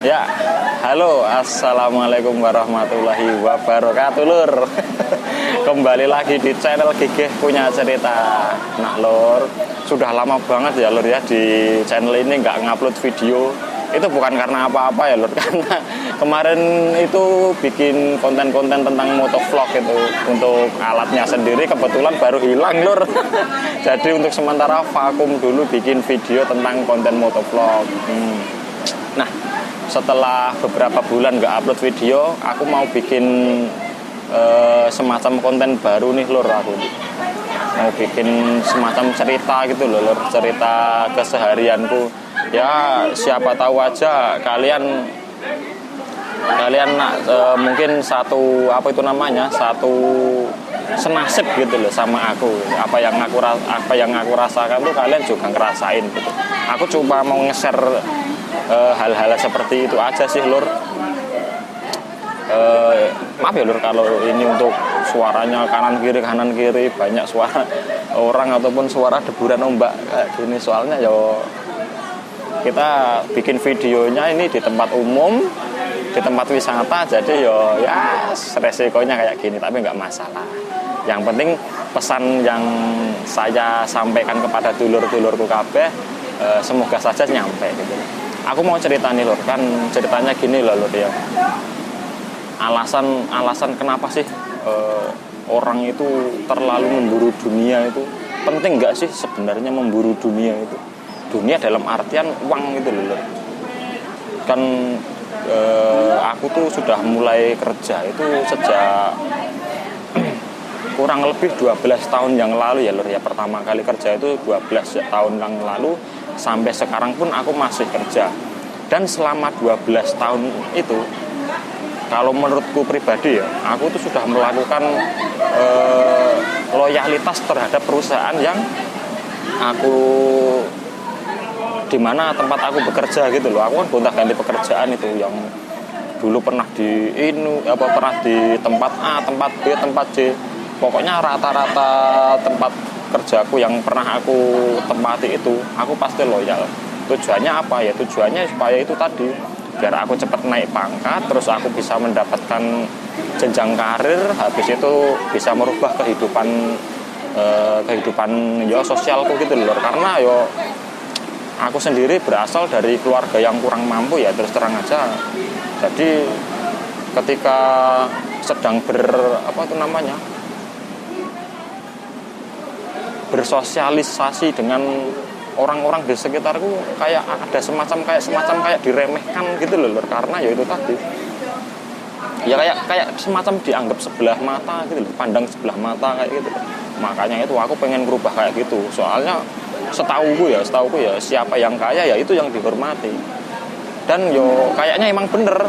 Ya, halo, assalamualaikum warahmatullahi wabarakatuh, lur. Kembali lagi di channel Gigih Punya Cerita. Nah, lur, sudah lama banget ya, lur ya, di channel ini nggak ngupload video. Itu bukan karena apa-apa ya, lur, karena kemarin itu bikin konten-konten tentang motovlog itu untuk alatnya sendiri kebetulan baru hilang, lur. Jadi untuk sementara vakum dulu bikin video tentang konten motovlog. Nah, setelah beberapa bulan nggak upload video, aku mau bikin semacam konten baru nih, lur. Aku mau bikin semacam cerita gitu loh, lur. Cerita keseharianku. Ya, siapa tahu aja kalian mungkin satu satu senasib gitu loh sama aku. Apa yang aku rasakan tuh kalian juga ngerasain gitu. Aku coba mau nge-share hal-hal seperti itu aja sih, lur. Maaf ya, lur, kalau ini untuk suaranya kanan kiri banyak suara orang ataupun suara deburan ombak kayak gini, soalnya kita bikin videonya ini di tempat umum, di tempat wisata, jadi ya resikonya kayak gini, tapi nggak masalah. Yang penting pesan yang saya sampaikan kepada dulur-dulurku kabeh, semoga saja nyampe gitu. Aku mau cerita nih, lur, kan ceritanya gini loh, lur ya. Alasan kenapa sih orang itu terlalu memburu dunia itu? Penting nggak sih sebenarnya memburu dunia itu? Dunia dalam artian uang gitu loh, lur. Kan aku tuh sudah mulai kerja itu sejak kurang lebih 12 tahun yang lalu ya, lur ya. Pertama kali kerja itu 12 tahun yang lalu, sampai sekarang pun aku masih kerja. Dan selama 12 tahun itu, kalau menurutku pribadi ya, aku tuh sudah melakukan loyalitas terhadap perusahaan yang dimana tempat aku bekerja gitu loh. Aku kan gonta-ganti pekerjaan itu, yang dulu pernah di tempat A, tempat B, tempat C. Pokoknya rata-rata tempat kerjaku yang pernah aku tempati itu, aku pasti loyal. Tujuannya apa ya? Tujuannya supaya itu tadi, biar aku cepat naik pangkat, terus aku bisa mendapatkan jenjang karir, habis itu bisa merubah kehidupan sosialku gitu loh. Karena aku sendiri berasal dari keluarga yang kurang mampu ya, terus terang aja. Jadi ketika sedang bersosialisasi dengan orang-orang di sekitarku, kayak ada semacam diremehkan gitu loh, lur. Karena itu tadi, ya kayak semacam dianggap sebelah mata gitu loh, pandang sebelah mata kayak gitu. Makanya itu aku pengen berubah kayak gitu. Soalnya setauku ya siapa yang kaya ya itu yang dihormati. Dan kayaknya emang bener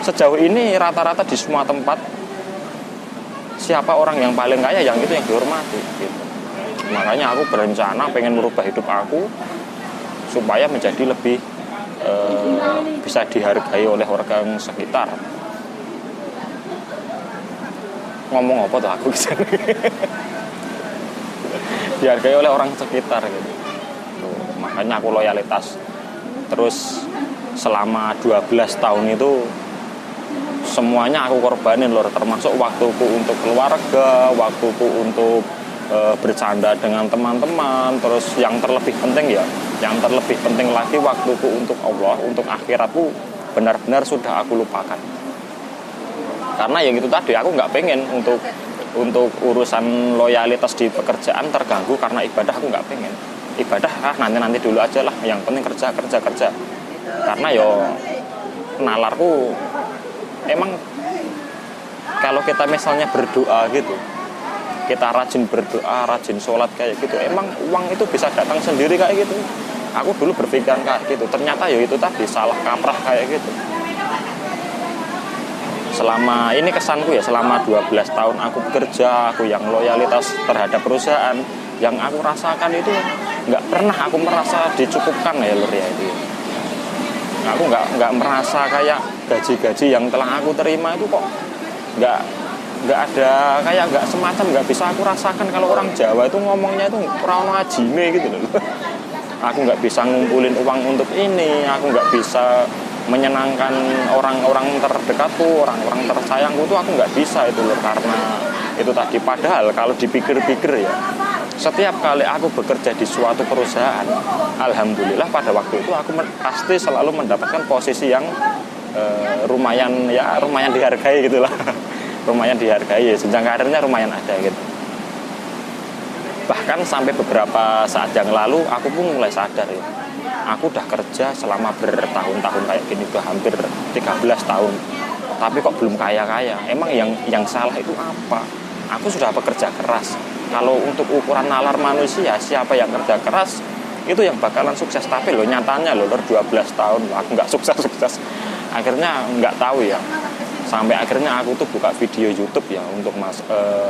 sejauh ini rata-rata di semua tempat, siapa orang yang paling kaya yang itu yang dihormati gitu. Makanya aku berencana pengen merubah hidup aku supaya menjadi lebih bisa dihargai oleh orang sekitar. Ngomong apa tuh aku bisa dihargai oleh orang sekitar gitu. Makanya aku loyalitas. Terus selama 12 tahun itu semuanya aku korbanin, lur, termasuk waktuku untuk keluarga, waktuku untuk bercanda dengan teman-teman. Terus yang terlebih penting lagi, waktuku untuk Allah, untuk akhiratku benar-benar sudah aku lupakan. Karena yang itu tadi, aku nggak pengen untuk urusan loyalitas di pekerjaan terganggu karena ibadah. Aku nggak pengen ibadah, nanti dulu aja lah, yang penting kerja. Karena nalarku emang kalau kita misalnya berdoa gitu, kita rajin berdoa, rajin sholat kayak gitu, emang uang itu bisa datang sendiri kayak gitu. Aku dulu berpikiran kayak gitu, ternyata itu tadi salah kaprah kayak gitu. Selama ini kesanku ya, selama 12 tahun aku bekerja, aku yang loyalitas terhadap perusahaan, yang aku rasakan itu nggak pernah aku merasa dicukupkan ya, lur ya. Itu aku nggak merasa kayak gaji yang telah aku terima itu kok nggak ada, kayak nggak bisa aku rasakan. Kalau orang Jawa itu ngomongnya itu kurang ajime gitu loh. Aku nggak bisa ngumpulin uang untuk ini, aku nggak bisa menyenangkan orang-orang terdekatku, orang-orang tersayangku tuh aku nggak bisa itu loh, karena itu tadi. Padahal kalau dipikir-pikir ya, setiap kali aku bekerja di suatu perusahaan, alhamdulillah pada waktu itu aku pasti selalu mendapatkan posisi yang lumayan dihargai gitulah. Lumayan dihargai, jenjang karirnya lumayan ada gitu. Bahkan sampai beberapa saat yang lalu aku pun mulai sadar ya, aku udah kerja selama bertahun-tahun kayak gini tuh, hampir 13 tahun, tapi kok belum kaya-kaya. Emang yang salah itu apa? Aku sudah bekerja keras. Kalau untuk ukuran nalar manusia, siapa yang kerja keras itu yang bakalan sukses. Tapi loh nyatanya loh 12 tahun aku nggak sukses. Akhirnya nggak tahu ya, sampai akhirnya aku tuh buka video YouTube ya untuk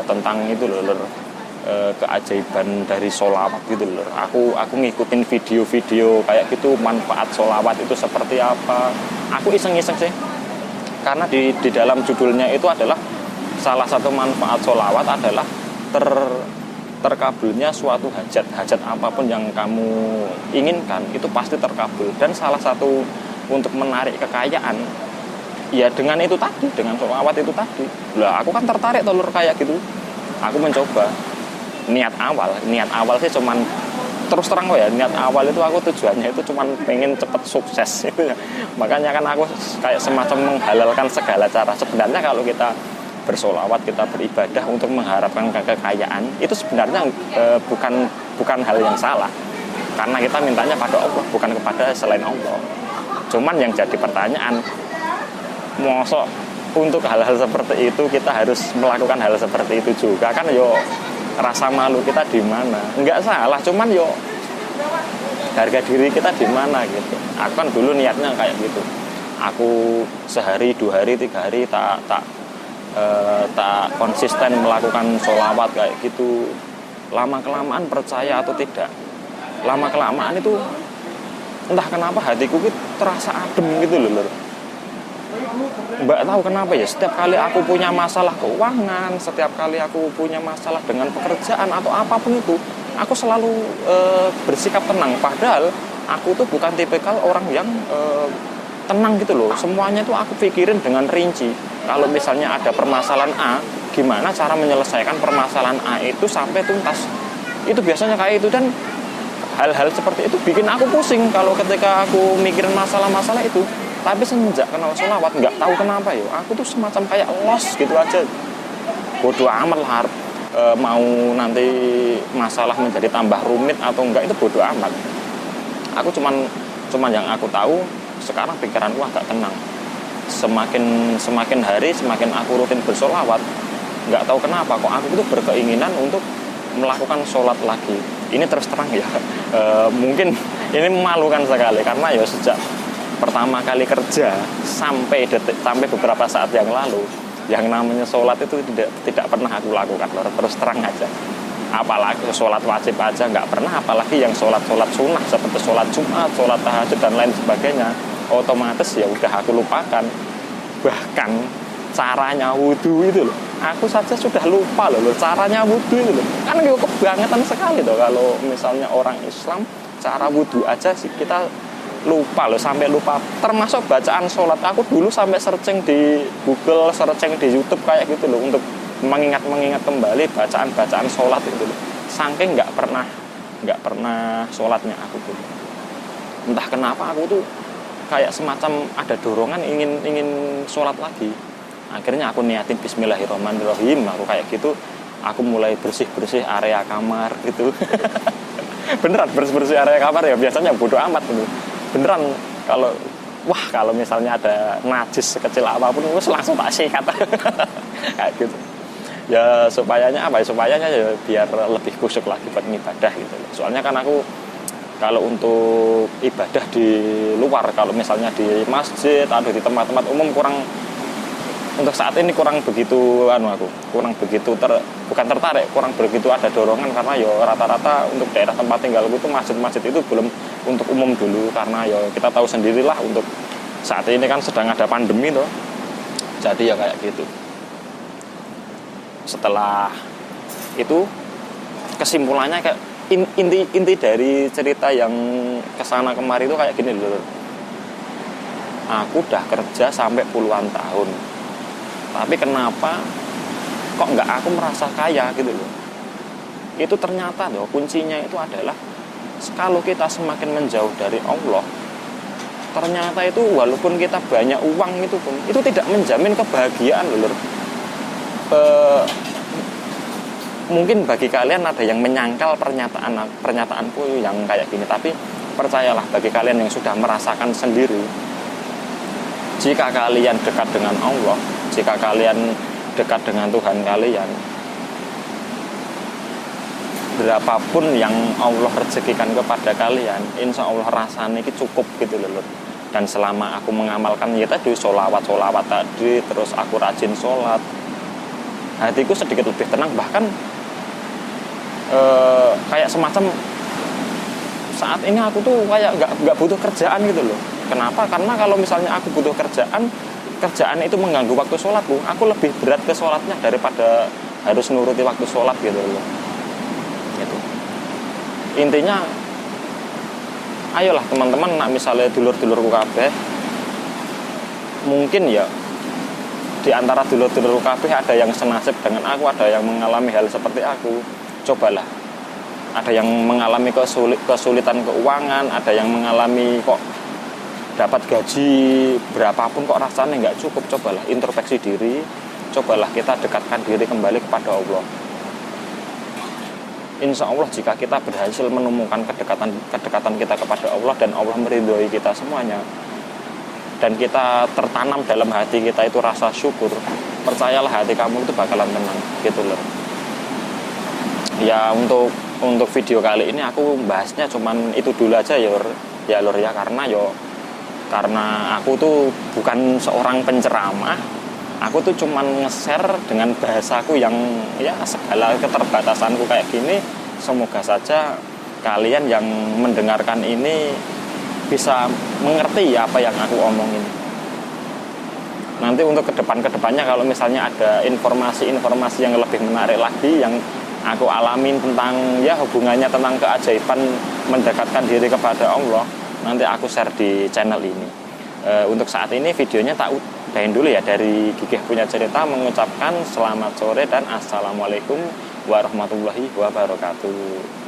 tentang itu loh, keajaiban dari sholawat gitu loh. Aku ngikutin video-video kayak gitu, manfaat sholawat itu seperti apa. Aku iseng-iseng sih, karena di dalam judulnya itu adalah salah satu manfaat sholawat adalah terkabulnya suatu hajat apapun yang kamu inginkan itu pasti terkabul. Dan salah satu untuk menarik kekayaan ya dengan itu tadi, dengan sholawat itu tadi. Lah aku kan tertarik telur kayak gitu. Aku mencoba. Niat awal sih cuman, terus terang ya, niat awal itu aku tujuannya itu cuman pengen cepet sukses itu ya. Makanya kan aku kayak semacam menghalalkan segala cara. Sebenarnya kalau kita bersolawat, kita beribadah untuk mengharapkan kekayaan, itu sebenarnya bukan hal yang salah, karena kita mintanya pada Allah, bukan kepada selain Allah. Cuman yang jadi pertanyaan, mosok untuk hal-hal seperti itu kita harus melakukan hal seperti itu juga kan? Yo rasa malu kita di mana? Enggak salah, cuman yo harga diri kita di mana gitu. Aku kan dulu niatnya kayak gitu. Aku sehari, 2 hari, 3 hari tak konsisten melakukan sholawat kayak gitu. Lama kelamaan, percaya atau tidak, lama kelamaan itu entah kenapa hatiku gitu terasa adem gitu loh. Mbak tahu kenapa ya, setiap kali aku punya masalah keuangan, setiap kali aku punya masalah dengan pekerjaan atau apapun itu, aku selalu bersikap tenang. Padahal aku tuh bukan tipikal orang yang tenang gitu loh. Semuanya tuh aku pikirin dengan rinci. Kalau misalnya ada permasalahan A, gimana cara menyelesaikan permasalahan A itu sampai tuntas. Itu biasanya kayak itu, dan hal-hal seperti itu bikin aku pusing kalau ketika aku mikirin masalah-masalah itu. Tapi semenjak kenal sholawat, nggak tahu kenapa ya, aku tuh semacam kayak lost gitu aja. Bodoh amat lah, mau nanti masalah menjadi tambah rumit atau enggak itu bodoh amat. Aku cuman yang aku tahu sekarang pikiranku agak tenang. Semakin hari semakin aku rutin bersolawat, nggak tahu kenapa kok aku tuh berkeinginan untuk melakukan sholat lagi. Ini terus terang ya, mungkin ini memalukan sekali karena ya sejak pertama kali kerja sampai beberapa saat yang lalu, yang namanya sholat itu tidak pernah aku lakukan, terus terang aja. Apalagi sholat wajib aja nggak pernah, apalagi yang sholat sunnah seperti sholat Jumat, sholat tahajud dan lain sebagainya, otomatis ya udah aku lupakan. Bahkan caranya wudhu itu loh, aku saja sudah lupa loh caranya wudhu itu loh. Kan itu kebangetan sekali loh kalau misalnya orang Islam cara wudhu aja sih kita lupa loh, sampai lupa. Termasuk bacaan sholat, aku dulu sampai searching di Google, searching di YouTube kayak gitu loh, untuk mengingat kembali bacaan sholat itu loh. Saking nggak pernah sholatnya aku tuh. Entah kenapa aku tuh kayak semacam ada dorongan ingin sholat lagi. Akhirnya aku niatin Bismillahirrahmanirrahim, aku kayak gitu. Aku mulai bersih area kamar gitu. Beneran bersih area kamar ya, biasanya bodo amat gitu. Beneran kalau misalnya ada najis sekecil apapun langsung tak sikat. Kayak gitu. Ya supayanya ya biar lebih khusyuk lagi buat ibadah gitu. Soalnya kan aku kalau untuk ibadah di luar, kalau misalnya di masjid atau di tempat-tempat umum untuk saat ini kurang begitu kurang begitu ada dorongan, karena ya rata-rata untuk daerah tempat tinggalku itu masjid itu belum untuk umum dulu, karena ya kita tahu sendirilah untuk saat ini kan sedang ada pandemi tuh. Jadi ya kayak gitu. Setelah itu kesimpulannya kayak inti dari cerita yang kesana kemari itu kayak gini loh. aku udah kerja sampai puluhan tahun, tapi kenapa kok nggak aku merasa kaya gitu loh. Itu ternyata loh kuncinya itu adalah kalau kita semakin menjauh dari Allah, ternyata itu walaupun kita banyak uang itu pun itu tidak menjamin kebahagiaan loh. Mungkin bagi kalian ada yang menyangkal pernyataanku yang kayak gini, tapi percayalah, bagi kalian yang sudah merasakan sendiri, jika kalian dekat dengan Allah, jika kalian dekat dengan Tuhan kalian, berapapun yang Allah rezekikan kepada kalian, insya Allah rasanya itu cukup gitu loh. Dan selama aku mengamalkan ya tadi sholawat tadi, terus aku rajin sholat, hatiku sedikit lebih tenang. Bahkan kayak semacam saat ini aku tuh kayak nggak butuh kerjaan gitu loh. Kenapa? Karena kalau misalnya aku butuh kerjaan itu mengganggu waktu sholatku, aku lebih berat ke sholatnya daripada harus nuruti waktu sholat gitu loh. Gitu. Intinya, ayolah teman-teman, nak misalnya dulur-dulurku kabeh, mungkin ya di antara dulur-dulurku kabeh ada yang senasib dengan aku, ada yang mengalami hal seperti aku. Cobalah, ada yang mengalami kesulitan keuangan, ada yang mengalami kok dapat gaji berapapun kok rasanya nggak cukup. Cobalah introspeksi diri, cobalah kita dekatkan diri kembali kepada Allah. Insya Allah jika kita berhasil menemukan kedekatan kita kepada Allah dan Allah meridhoi kita semuanya, dan kita tertanam dalam hati kita itu rasa syukur, percayalah hati kamu itu bakalan tenang gitu loh. Ya untuk video kali ini aku bahasnya cuman itu dulu aja ya lor ya, karena aku tuh bukan seorang penceramah. Aku tuh cuman nge-share dengan bahasaku yang ya segala keterbatasanku kayak gini. Semoga saja kalian yang mendengarkan ini bisa mengerti apa yang aku omongin. Nanti untuk kedepannya kalau misalnya ada informasi yang lebih menarik lagi yang aku alamin tentang ya hubungannya tentang keajaiban mendekatkan diri kepada Allah, nanti aku share di channel ini. Untuk saat ini videonya tak udahin dulu ya. Dari Gigih Punya Cerita mengucapkan selamat sore dan assalamualaikum warahmatullahi wabarakatuh.